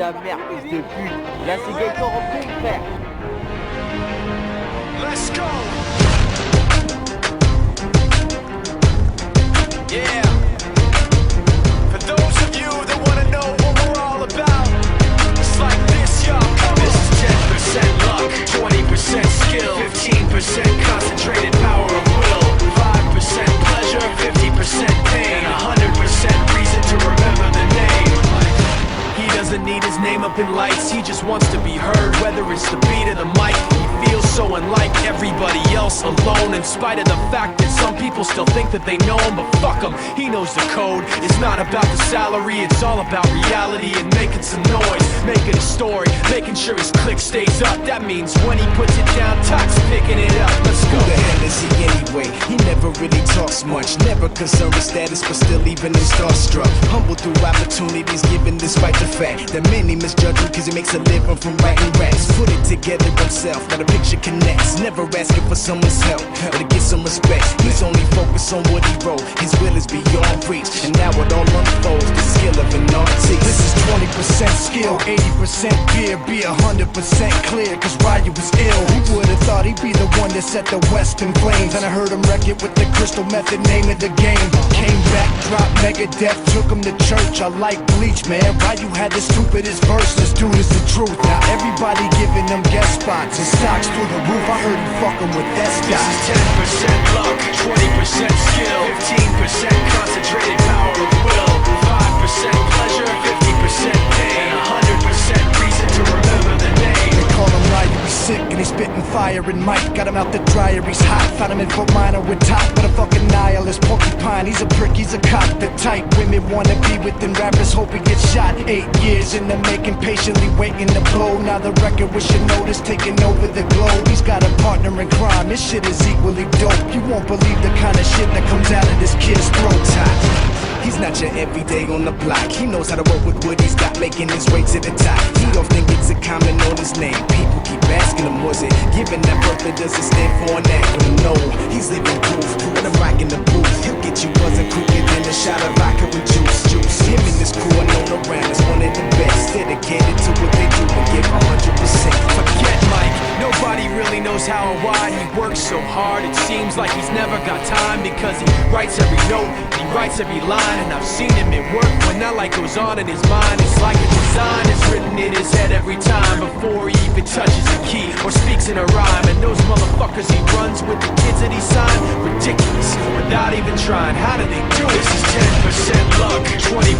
ta mère, fils de pute. Là, c'est Gaëtan Robin, frère. Let's go. Yeah. For those of you that want to know what we're all about, it's like this, y'all. This is 10% luck, 20% skill, 15% concentrated power of will, 5% pleasure, 50% pain, 100% reason to remember the name. He doesn't need his name up in lights, he just wants to be heard, whether it's the beat of the mic. He feels so unlike everybody else, alone, in spite of the fact that some people still think that they know him, but fuck him, he knows the code. It's not about the salary, it's all about reality and making some noise, making a story, making sure his click stays up. That means when he puts it down, Tox picking it up. Let's go. Who the hell is he anyway? He never really talks much, never concerned with status, but still even him starstruck. Humble through opportunities given despite the fact that many misjudge him cause he makes a living from writing raps. Put it together himself, now the picture connects. Never asking for someone's help or to get some respect. He's only focused on what he wrote, his will is beyond reach, and now it all unfolds, the skill of an artist. This is 20% skill, 80% fear, be 100% clear, cause Ryu was ill. Who would've thought he'd be the one that set the West in flames? And I heard him wreck it with the crystal method, name of the game. Came back, dropped Megadeth, took him to church. I like Bleach, man. Ryu had the stupidest verse, this dude is the truth. Now everybody giving them guest spots and stocks through the roof. I heard he fucking with that This is 10% luck, 20% skill, 15% concentrated power of will, 5% pleasure, 50% pain, 100% reason to remember the name. They call him Ryu, he's sick and he's spitting fire and Mike got him out the dryer, he's hot. Found him in Fort Minor with top, but a fucking nihilist porcupine. He's a prick, he's a cop, the type women wanna be within rappers, hope he gets shot. 8 years in the making, patiently waiting to blow. Now the record with your notice taking over the globe. He's got a partner in crime, this shit is equally dope. You won't believe the kind of shit that comes out of this kid's throat. He's not your everyday on the block. He knows how to work with what he's got, making his way to the top. He often gets a comment on his name. People keep asking him, was it given that birth that doesn't stand for an acronym? No, he's living proof. When I'm rocking the booth, he'll get you buzzing quicker than a shot of vodka with juice. Him and his crew are known around as one of the best, dedicated to what they do and give 100%. Forget Mike, nobody really knows how or why he works so hard. It seems like he's never got time because he writes every note, he writes every line. And I've seen him at work when that light goes on in his mind. It's like a design is written in his head every time before he even touches a key or speaks in a rhyme. And those motherfuckers he runs with, the kids that he signed, ridiculous, without even trying. How do they do it? This is 10% luck, 20%